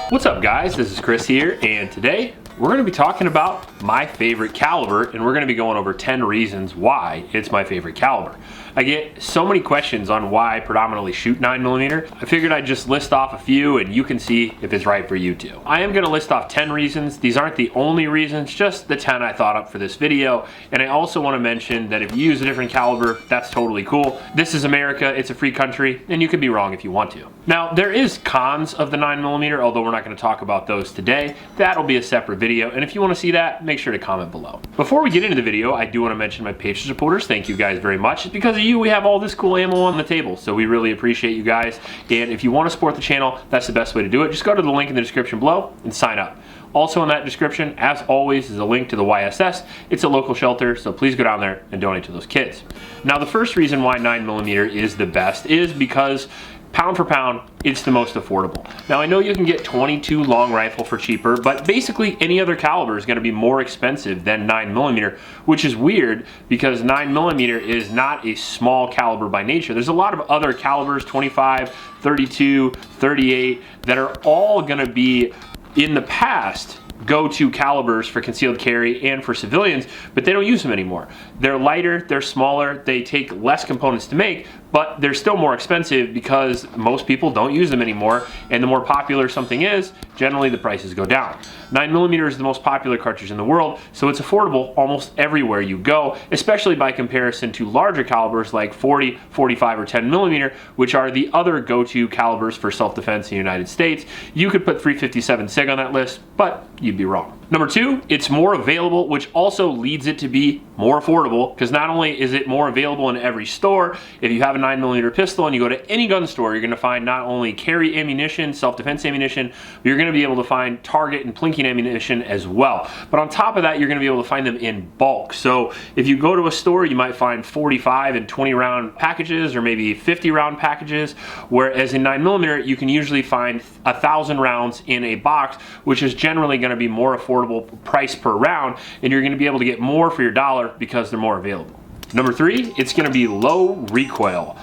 What's up guys, this is Chris here, and today we're going to be talking about my favorite caliber, and we're going to be going over 10 reasons why it's my favorite caliber. I get so many questions on why I predominantly shoot 9mm. I figured I'd just list off a few and you can see if it's right for you too. I am going to list off 10 reasons. These aren't the only reasons, just the 10 I thought up for this video. And I also want to mention that if you use a different caliber, that's totally cool. This is America, it's a free country, and you could be wrong if you want to. Now, there is cons of the 9mm, although we're not going to talk about those today. That'll be a separate video, and if you want to see that, make sure to comment below. Before we get into the video, I do want to mention my Patreon supporters. Thank you guys very much. It's because of you we have all this cool ammo on the table, so we really appreciate you guys. And if you want to support the channel, that's the best way to do it. Just go to the link in the description below and sign up. Also in that description, as always, is a link to the YSS. It's a local shelter, so please go down there and donate to those kids. Now, the first reason why 9mm is the best is because pound for pound, it's the most affordable. Now, I know you can get .22 long rifle for cheaper, but basically any other caliber is going to be more expensive than 9mm, which is weird because 9mm is not a small caliber by nature. There's a lot of other calibers, 25, 32, 38, that are all going to be, in the past, go-to calibers for concealed carry and for civilians, but they don't use them anymore. They're lighter, they're smaller, they take less components to make, but they're still more expensive because most people don't use them anymore, and the more popular something is, generally the prices go down. 9mm is the most popular cartridge in the world, so it's affordable almost everywhere you go, especially by comparison to larger calibers like 40, 45, or 10mm, which are the other go-to calibers for self-defense in the United States. You could put 357 SIG on that list, but you'd be wrong. Number two, it's more available, which also leads it to be more affordable, because not only is it more available in every store, if you have a 9mm pistol and you go to any gun store, you're going to find not only carry ammunition, self-defense ammunition, but you're going to be able to find target and plinking ammunition as well. But on top of that, you're going to be able to find them in bulk. So if you go to a store, you might find 45 and 20 round packages, or maybe 50 round packages, whereas in 9mm, you can usually find 1,000 rounds in a box, which is generally going to be more affordable price per round, and you're going to be able to get more for your dollar because they're more available. Number three, it's going to be low recoil.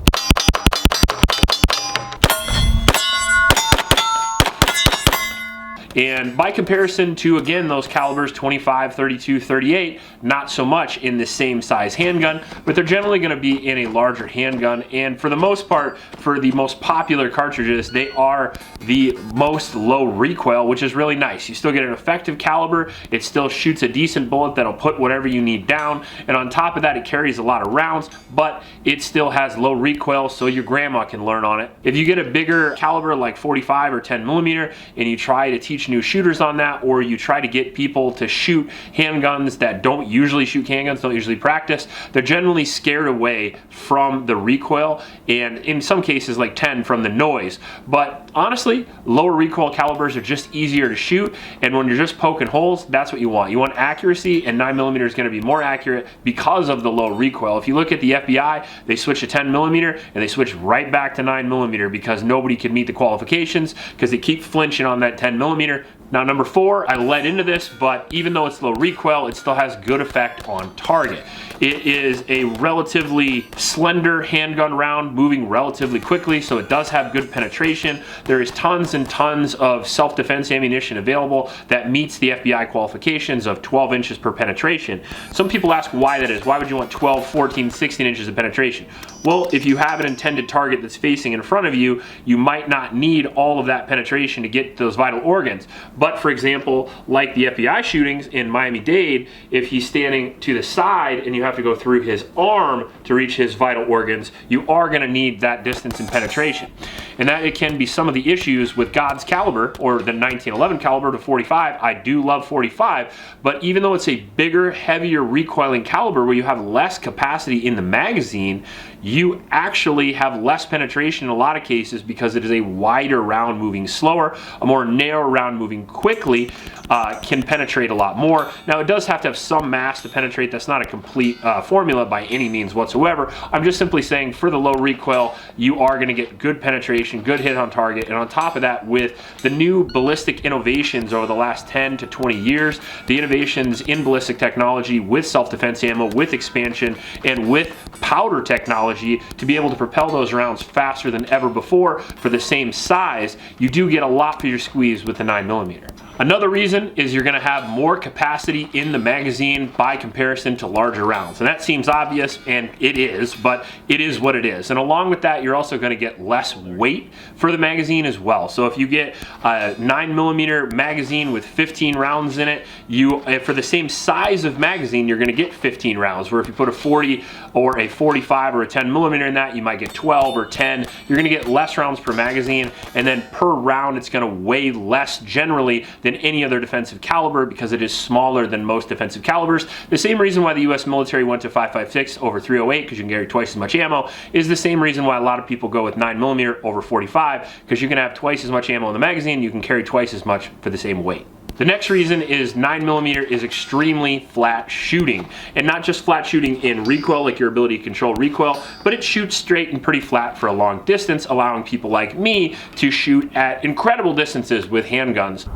And by comparison to, again, those calibers 25, 32, 38, not so much in the same size handgun, but they're generally going to be in a larger handgun. And for the most part, for the most popular cartridges, they are the most low recoil, which is really nice. You still get an effective caliber, it still shoots a decent bullet that'll put whatever you need down, and on top of that, it carries a lot of rounds, but it still has low recoil, so your grandma can learn on it. If you get a bigger caliber like 45 or 10mm and you try to teach new shooters on that, or you try to get people to shoot handguns that don't usually shoot handguns, don't usually practice, they're generally scared away from the recoil, and in some cases like 10 from the noise. But honestly, lower recoil calibers are just easier to shoot, and when you're just poking holes, that's what you want. You want accuracy, and 9mm is going to be more accurate because of the low recoil. If you look at the FBI, they switch to 10mm and they switch right back to 9mm because nobody can meet the qualifications because they keep flinching on that 10mm. Now, number four, I led into this, but even though it's low recoil, it still has good effect on target. It is a relatively slender handgun round, moving relatively quickly, so it does have good penetration. There is tons and tons of self-defense ammunition available that meets the FBI qualifications of 12 inches per penetration. Some people ask why that is. Why would you want 12, 14, 16 inches of penetration? Well, if you have an intended target that's facing in front of you, you might not need all of that penetration to get those vital organs. But for example, like the FBI shootings in Miami-Dade, if he's standing to the side and you have to go through his arm to reach his vital organs, you are going to need that distance and penetration. And that it can be some of the issues with God's caliber, or the 1911 caliber to 45. I do love 45, but even though it's a bigger, heavier recoiling caliber where you have less capacity in the magazine, you actually have less penetration in a lot of cases because it is a wider round moving slower, a more narrow round moving quickly. can penetrate a lot more. Now it does have to have some mass to penetrate. That's not a complete formula by any means whatsoever. I'm just simply saying for the low recoil, you are going to get good penetration, good hit on target, and on top of that, with the new ballistic innovations over the last 10 to 20 years, the innovations in ballistic technology with self-defense ammo, with expansion, and with powder technology to be able to propel those rounds faster than ever before for the same size, you do get a lot for your squeeze with the 9mm. Another reason is you're going to have more capacity in the magazine by comparison to larger rounds. And that seems obvious, and it is, but it is what it is. And along with that, you're also going to get less weight for the magazine as well. So if you get a 9mm magazine with 15 rounds in it, for the same size of magazine, you're going to get 15 rounds. Where if you put a 40 or a 45 or a 10mm in that, you might get 12 or 10. You're going to get less rounds per magazine, and then per round, it's going to weigh less generally than any other defensive caliber because it is smaller than most defensive calibers. The same reason why the US military went to 5.56 over 308, because you can carry twice as much ammo, is the same reason why a lot of people go with 9mm over 45, because you can have twice as much ammo in the magazine, you can carry twice as much for the same weight. The next reason is 9mm is extremely flat shooting, and not just flat shooting in recoil, like your ability to control recoil, but it shoots straight and pretty flat for a long distance, allowing people like me to shoot at incredible distances with handguns.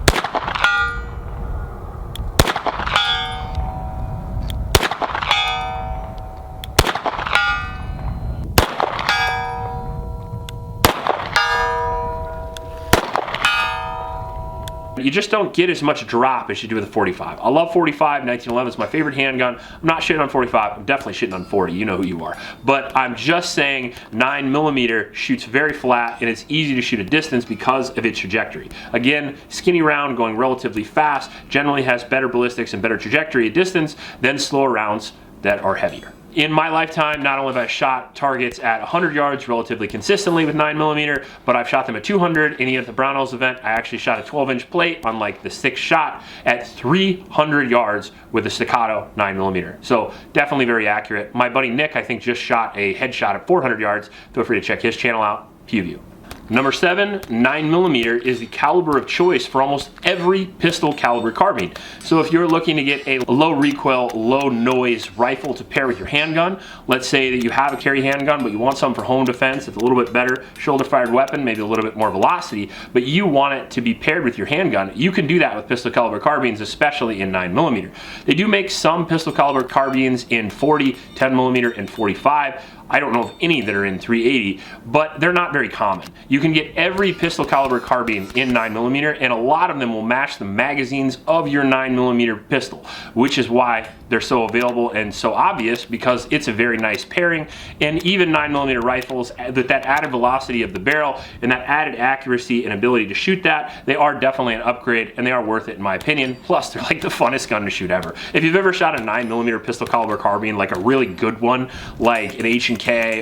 You just don't get as much drop as you do with a 45. I love 45, 1911 is my favorite handgun. I'm not shitting on 45, I'm definitely shitting on 40, you know who you are. But I'm just saying 9mm shoots very flat, and it's easy to shoot a distance because of its trajectory. Again, skinny round going relatively fast generally has better ballistics and better trajectory at distance than slower rounds that are heavier. In my lifetime, not only have I shot targets at 100 yards relatively consistently with 9mm, but I've shot them at 200. And at the Brownells event, I actually shot a 12-inch plate on like the 6th shot at 300 yards with a staccato 9mm. So definitely very accurate. My buddy Nick, I think, just shot a headshot at 400 yards. Feel free to check his channel out. PewView. Number 7, 9mm is the caliber of choice for almost every pistol caliber carbine. So if you're looking to get a low recoil, low noise rifle to pair with your handgun, let's say that you have a carry handgun, but you want something for home defense, it's a little bit better shoulder fired weapon, maybe a little bit more velocity, but you want it to be paired with your handgun, you can do that with pistol caliber carbines, especially in 9mm. They do make some pistol caliber carbines in 40, 10mm, and 45. I don't know of any that are in 380, but they're not very common. You can get every pistol caliber carbine in 9mm, and a lot of them will match the magazines of your 9mm pistol, which is why they're so available and so obvious, because it's a very nice pairing. And even 9mm rifles, with that added velocity of the barrel and that added accuracy and ability to shoot that, they are definitely an upgrade, and they are worth it in my opinion. Plus, they're like the funnest gun to shoot ever. If you've ever shot a 9mm pistol caliber carbine, like a really good one, like an H&K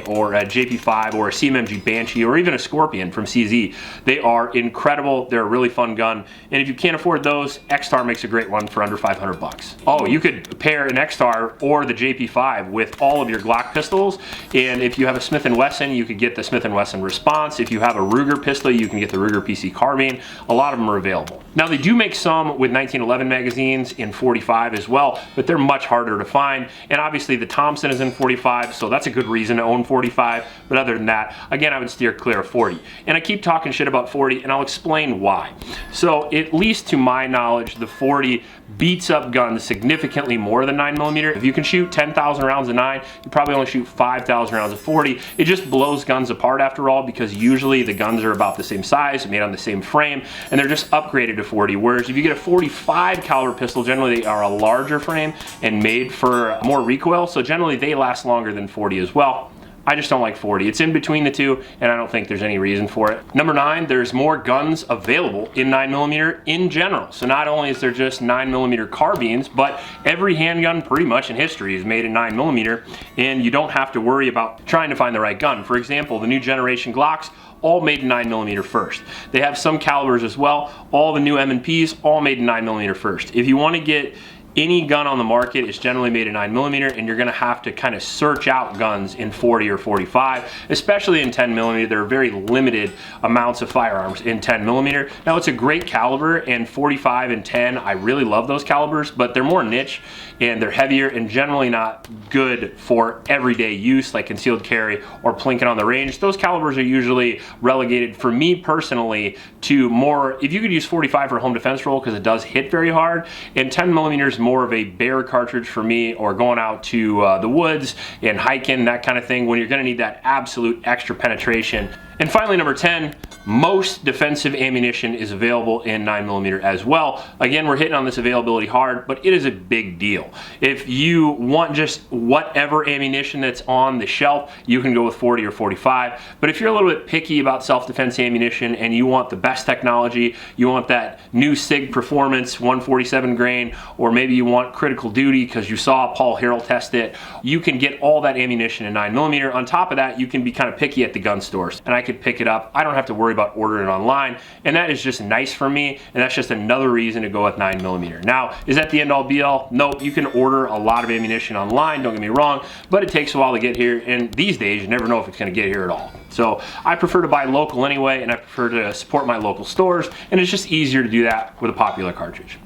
or a JP5 or a CMMG Banshee or even a Scorpion from CZ, they are incredible. They're a really fun gun. And if you can't afford those, X-Star makes a great one for under 500 bucks. Oh, you could pair an X-Star or the JP5 with all of your Glock pistols. And if you have a Smith & Wesson, you could get the Smith & Wesson Response. If you have a Ruger pistol, you can get the Ruger PC Carbine. A lot of them are available. Now, they do make some with 1911 magazines in 45 as well, but they're much harder to find. And obviously the Thompson is in 45, so that's a good reason to own 45. But other than that, again, I would steer clear of 40. And I keep talking shit about 40, and I'll explain why. So at least to my knowledge, the 40 beats up guns significantly more than 9mm. If you can shoot 10,000 rounds of 9, you probably only shoot 5,000 rounds of 40. It just blows guns apart after all, because usually the guns are about the same size, made on the same frame, and they're just upgraded to 40. Whereas if you get a 45 caliber pistol, generally they are a larger frame and made for more recoil, so generally they last longer than 40 as well. I just don't like 40. It's in between the two, and I don't think there's any reason for it. Number 9, there's more guns available in 9mm in general. So not only is there just 9mm carbines, but every handgun pretty much in history is made in 9mm, and you don't have to worry about trying to find the right gun. For example, the new generation Glocks, all made in 9mm first. They have some calibers as well. All the new M&Ps, all made in 9mm first. If you want to get Any gun on the market is generally made in 9mm, and you're gonna have to kind of search out guns in 40 or 45, especially in 10mm. There are very limited amounts of firearms in 10mm. Now, it's a great caliber, and 45 and 10, I really love those calibers, but they're more niche and they're heavier and generally not good for everyday use like concealed carry or plinking on the range. Those calibers are usually relegated, for me personally, to more, if you could use 45 for home defense role because it does hit very hard, and 10mm is more of a bear cartridge for me, or going out to the woods and hiking, that kind of thing, when you're gonna need that absolute extra penetration. And finally, number 10, most defensive ammunition is available in 9mm as well. Again, we're hitting on this availability hard, but it is a big deal. If you want just whatever ammunition that's on the shelf, you can go with 40 or 45. But if you're a little bit picky about self-defense ammunition and you want the best technology, you want that new SIG Performance 147 grain, or maybe you want critical duty because you saw Paul Harrell test it, you can get all that ammunition in 9mm. On top of that, you can be kind of picky at the gun stores, and I could pick it up. I don't have to worry about ordering it online, and that is just nice for me, and that's just another reason to go with 9mm. Now, is that the end all be all? Nope. You can order a lot of ammunition online, don't get me wrong, but it takes a while to get here, and these days you never know if it's going to get here at all. So I prefer to buy local anyway, and I prefer to support my local stores, and it's just easier to do that with a popular cartridge.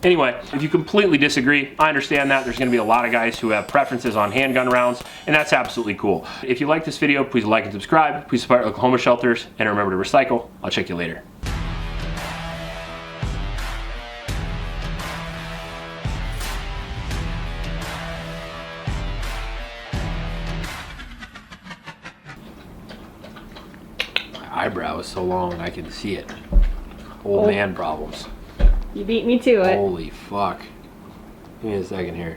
Anyway, if you completely disagree, I understand that. There's gonna be a lot of guys who have preferences on handgun rounds, and that's absolutely cool. If you like this video, please like and subscribe. Please support Oklahoma shelters, and remember to recycle. I'll check you later. My eyebrow is so long I can see it. Old man problems. You beat me to it. Holy fuck. Give me a second here.